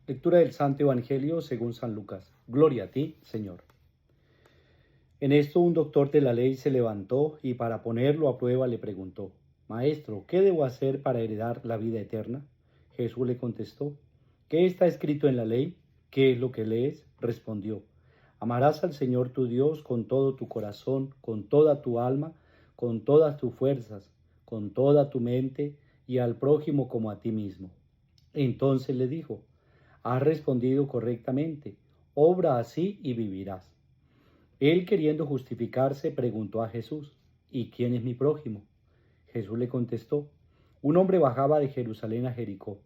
Lectura del Santo Evangelio según San Lucas. Gloria a ti, Señor. En esto un doctor de la ley se levantó y para ponerlo a prueba le preguntó: Maestro, ¿qué debo hacer para heredar la vida eterna? Jesús le contestó: ¿Qué está escrito en la ley? ¿Qué es lo que lees? Respondió: Amarás al Señor tu Dios con todo tu corazón, con toda tu alma, con todas tus fuerzas, con toda tu mente, y al prójimo como a ti mismo. Entonces le dijo: Has respondido correctamente, obra así y vivirás. Él, queriendo justificarse, preguntó a Jesús: ¿Y quién es mi prójimo? Jesús le contestó: Un hombre bajaba de Jerusalén a Jericó.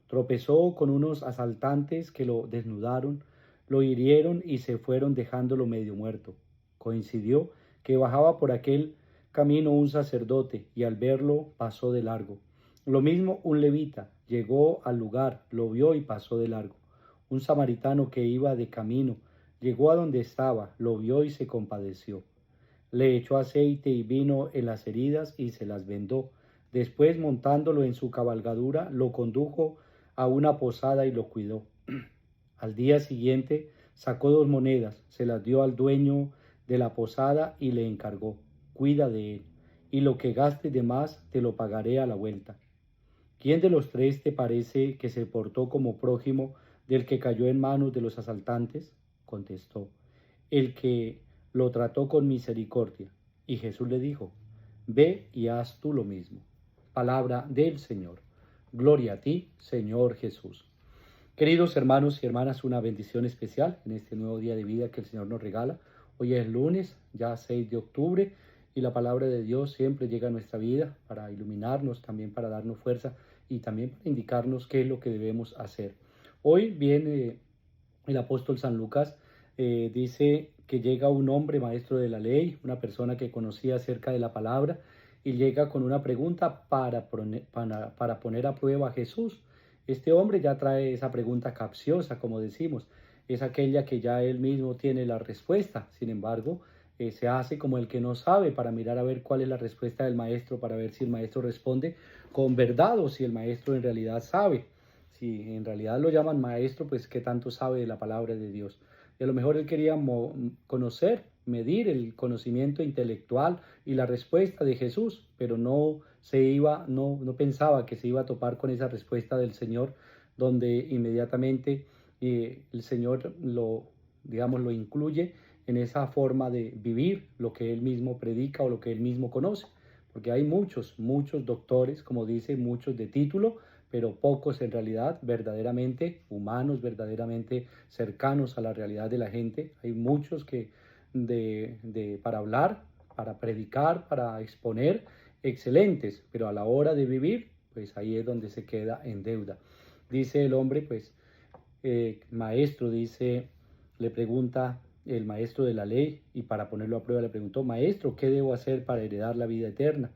Tropezó con unos asaltantes que lo desnudaron, lo hirieron y se fueron dejándolo medio muerto. Coincidió que bajaba por aquel camino un sacerdote y al verlo pasó de largo. Lo mismo un levita, llegó al lugar, lo vio y pasó de largo. Un samaritano que iba de camino llegó a donde estaba, lo vio y se compadeció. Le echó aceite y vino en las heridas y se las vendó. Después, montándolo en su cabalgadura, lo condujo a una posada y lo cuidó. Al día siguiente sacó 2 monedas, se las dio al dueño de la posada y le encargó: Cuida de él, y lo que gastes de más te lo pagaré a la vuelta. ¿Quién de los tres te parece que se portó como prójimo del que cayó en manos de los asaltantes? Contestó: El que lo trató con misericordia. Y Jesús le dijo: Ve y haz tú lo mismo. Palabra del Señor. Gloria a ti, Señor Jesús. Queridos hermanos y hermanas, una bendición especial en este nuevo día de vida que el Señor nos regala. Hoy es lunes, ya 6 de octubre, y la palabra de Dios siempre llega a nuestra vida para iluminarnos, también para darnos fuerza y también para indicarnos qué es lo que debemos hacer. Hoy viene el apóstol San Lucas, dice que llega un hombre maestro de la ley, una persona que conocía acerca de la palabra, y llega con una pregunta para poner a prueba a Jesús. Este hombre ya trae esa pregunta capciosa, como decimos, es aquella que ya él mismo tiene la respuesta. Sin embargo, se hace como el que no sabe para mirar a ver cuál es la respuesta del maestro, para ver si el maestro responde con verdad o si el maestro en realidad sabe. Si en realidad lo llaman maestro, pues qué tanto sabe de la palabra de Dios. Y a lo mejor él quería conocer, medir el conocimiento intelectual y la respuesta de Jesús, pero no pensaba que se iba a topar con esa respuesta del Señor, donde inmediatamente el Señor lo incluye en esa forma de vivir lo que él mismo predica o lo que él mismo conoce. Porque hay muchos doctores, como dice, muchos de título, pero pocos en realidad verdaderamente humanos, verdaderamente cercanos a la realidad de la gente. Hay muchos que para hablar, para predicar, para exponer, excelentes, pero a la hora de vivir, pues ahí es donde se queda en deuda. Dice el hombre, pues, maestro, le pregunta el maestro de la ley, y para ponerlo a prueba le preguntó: Maestro, ¿qué debo hacer para heredar la vida eterna?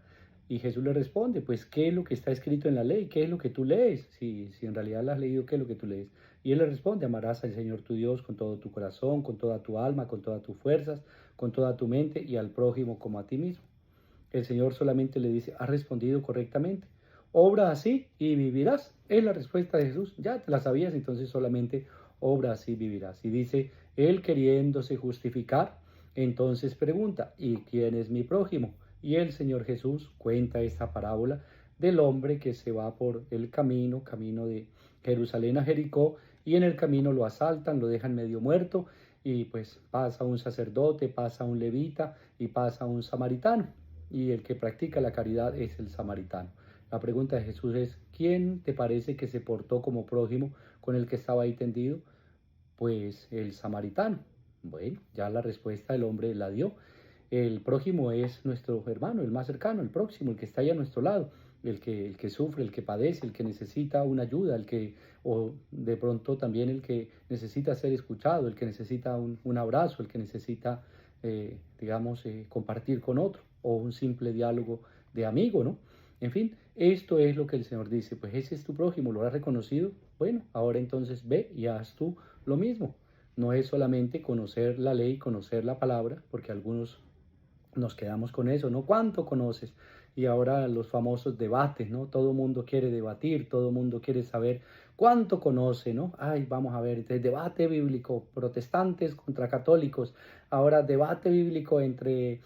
Y Jesús le responde: pues, ¿qué es lo que está escrito en la ley? ¿Qué es lo que tú lees? Si en realidad la has leído, ¿qué es lo que tú lees? Y él le responde: amarás al Señor tu Dios con todo tu corazón, con toda tu alma, con todas tus fuerzas, con toda tu mente, y al prójimo como a ti mismo. El Señor solamente le dice: has respondido correctamente. Obra así y vivirás. Es la respuesta de Jesús. Ya te la sabías, entonces solamente obra así y vivirás. Y dice, él queriéndose justificar, entonces pregunta: ¿y quién es mi prójimo? Y el Señor Jesús cuenta esta parábola del hombre que se va por el camino de Jerusalén a Jericó, y en el camino lo asaltan, lo dejan medio muerto, y pues pasa un sacerdote, pasa un levita y pasa un samaritano, y el que practica la caridad es el samaritano. La pregunta de Jesús es: ¿quién te parece que se portó como prójimo con el que estaba ahí tendido? Pues el samaritano. Bueno, ya la respuesta el hombre la dio. El prójimo es nuestro hermano, el más cercano, el próximo, el que está ahí a nuestro lado, el que sufre, el que padece, el que necesita una ayuda, o de pronto también el que necesita ser escuchado, el que necesita un abrazo, el que necesita, compartir con otro, o un simple diálogo de amigo, ¿no? En fin, esto es lo que el Señor dice: pues ese es tu prójimo, ¿lo has reconocido? Bueno, ahora entonces ve y haz tú lo mismo. No es solamente conocer la ley, conocer la palabra, porque algunos nos quedamos con eso, ¿no? ¿Cuánto conoces? y ahora los famosos debates, ¿no? Todo el mundo quiere debatir, todo el mundo quiere saber cuánto conoce, ¿no? Ay, vamos a ver, entonces, debate bíblico, protestantes contra católicos, ahora debate bíblico entre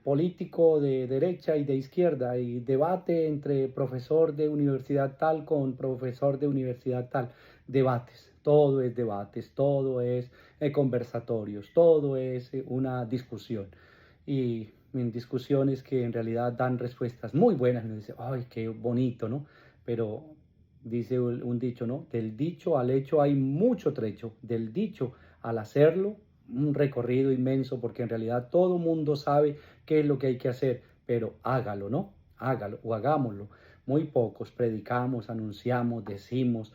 político de derecha y de izquierda, y debate entre profesor de universidad tal con profesor de universidad tal, debates, todo es debates, todo es conversatorios, todo es una discusión. Y en discusiones que en realidad dan respuestas muy buenas, nos dice, ay, qué bonito, ¿no? Pero dice un dicho, ¿no? Del dicho al hecho hay mucho trecho, del dicho al hacerlo, un recorrido inmenso, porque en realidad todo mundo sabe qué es lo que hay que hacer, pero hágalo, ¿no? Hágalo o hagámoslo. Muy pocos predicamos, anunciamos, decimos,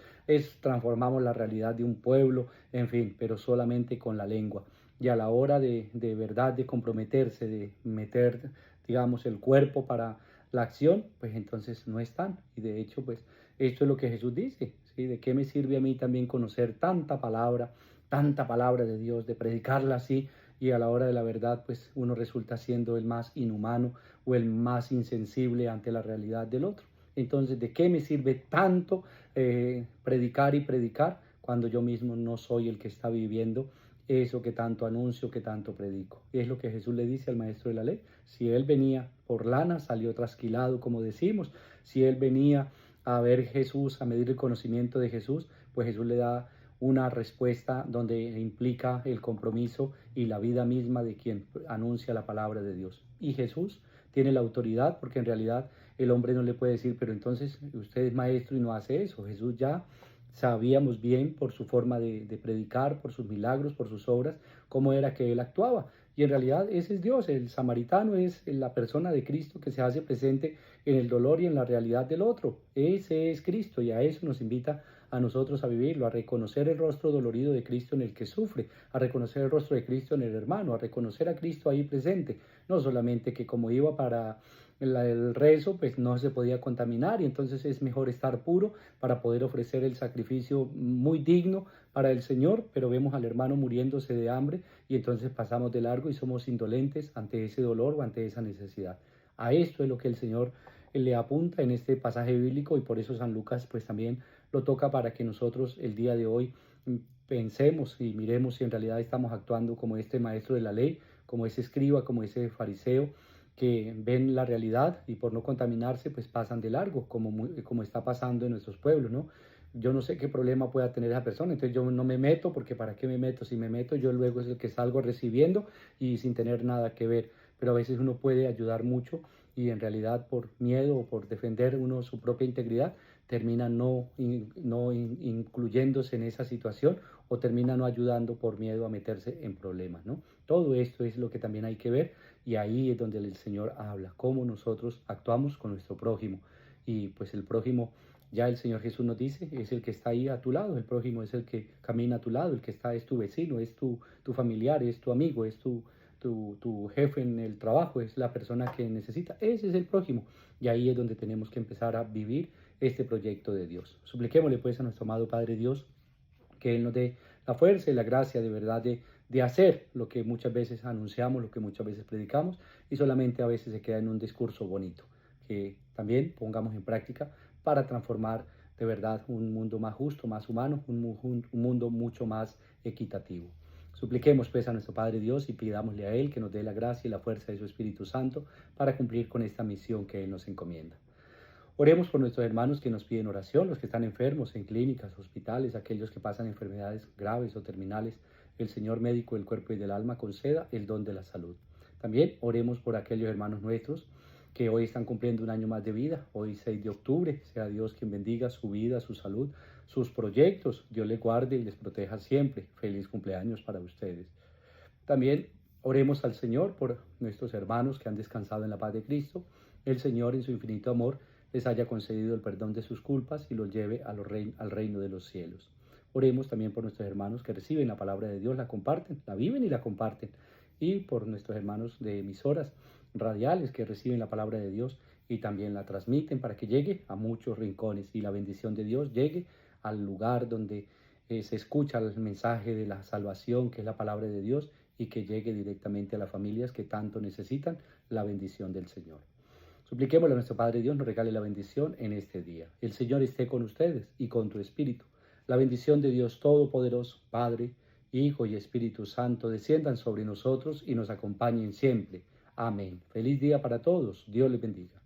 transformamos la realidad de un pueblo, en fin, pero solamente con la lengua. Y a la hora de verdad de comprometerse, de meter, digamos, el cuerpo para la acción, pues entonces no están. Y de hecho, pues esto es lo que Jesús dice, ¿sí? ¿De qué me sirve a mí también conocer tanta palabra de Dios, de predicarla así, y a la hora de la verdad, pues uno resulta siendo el más inhumano o el más insensible ante la realidad del otro? Entonces, ¿de qué me sirve tanto predicar y predicar cuando yo mismo no soy el que está viviendo eso que tanto anuncio, que tanto predico? Y es lo que Jesús le dice al maestro de la ley. Si él venía por lana, salió trasquilado, como decimos. Si él venía a ver Jesús, a medir el conocimiento de Jesús, pues Jesús le da una respuesta donde implica el compromiso y la vida misma de quien anuncia la palabra de Dios. Y Jesús tiene la autoridad, porque en realidad el hombre no le puede decir, pero entonces usted es maestro y no hace eso. Jesús ya sabíamos bien por su forma de predicar, por sus milagros, por sus obras, cómo era que él actuaba. Y en realidad ese es Dios, el samaritano es la persona de Cristo que se hace presente en el dolor y en la realidad del otro. Ese es Cristo y a eso nos invita a nosotros a vivirlo, a reconocer el rostro dolorido de Cristo en el que sufre, a reconocer el rostro de Cristo en el hermano, a reconocer a Cristo ahí presente, no solamente que como iba para el rezo, pues no se podía contaminar y entonces es mejor estar puro para poder ofrecer el sacrificio muy digno para el Señor, pero vemos al hermano muriéndose de hambre y entonces pasamos de largo y somos indolentes ante ese dolor o ante esa necesidad. A esto es lo que el Señor le apunta en este pasaje bíblico y por eso San Lucas pues también lo toca para que nosotros el día de hoy pensemos y miremos si en realidad estamos actuando como este maestro de la ley, como ese escriba, como ese fariseo, que ven la realidad y por no contaminarse pues pasan de largo, como está pasando en nuestros pueblos, ¿no? Yo no sé qué problema pueda tener esa persona, entonces yo no me meto porque ¿para qué me meto? Si me meto yo luego es el que salgo recibiendo y sin tener nada que ver, pero a veces uno puede ayudar mucho y en realidad por miedo o por defender uno su propia integridad termina incluyéndose en esa situación o termina no ayudando por miedo a meterse en problemas, ¿no? Todo esto es lo que también hay que ver y ahí es donde el Señor habla, cómo nosotros actuamos con nuestro prójimo. Y pues el prójimo, ya el Señor Jesús nos dice, es el que está ahí a tu lado, el prójimo es el que camina a tu lado, el que está es tu vecino, es tu familiar, es tu amigo, es tu jefe en el trabajo, es la persona que necesita. Ese es el prójimo. Y ahí es donde tenemos que empezar a vivir este proyecto de Dios. Supliquémosle pues a nuestro amado Padre Dios que Él nos dé la fuerza y la gracia de verdad de hacer lo que muchas veces anunciamos, lo que muchas veces predicamos y solamente a veces se queda en un discurso bonito. Que también pongamos en práctica para transformar de verdad un mundo más justo, más humano, un mundo mucho más equitativo. Supliquemos pues a nuestro Padre Dios y pidámosle a Él que nos dé la gracia y la fuerza de su Espíritu Santo para cumplir con esta misión que Él nos encomienda. Oremos por nuestros hermanos que nos piden oración, los que están enfermos en clínicas, hospitales, aquellos que pasan enfermedades graves o terminales. El Señor médico del cuerpo y del alma conceda el don de la salud. También oremos por aquellos hermanos nuestros que hoy están cumpliendo un año más de vida, hoy 6 de octubre, sea Dios quien bendiga su vida, su salud, sus proyectos, Dios les guarde y les proteja siempre. Feliz cumpleaños para ustedes. También oremos al Señor por nuestros hermanos que han descansado en la paz de Cristo. El Señor en su infinito amor les haya concedido el perdón de sus culpas y los lleve al reino de los cielos. Oremos también por nuestros hermanos que reciben la palabra de Dios, la comparten, la viven y la comparten. Y por nuestros hermanos de emisoras radiales que reciben la palabra de Dios y también la transmiten para que llegue a muchos rincones y la bendición de Dios llegue al lugar donde se escucha el mensaje de la salvación, que es la palabra de Dios, y que llegue directamente a las familias que tanto necesitan la bendición del Señor. Supliquémosle a nuestro Padre Dios nos regale la bendición en este día. El Señor esté con ustedes y con tu espíritu. La bendición de Dios Todopoderoso, Padre, Hijo y Espíritu Santo, desciendan sobre nosotros y nos acompañen siempre. Amén. Feliz día para todos. Dios les bendiga.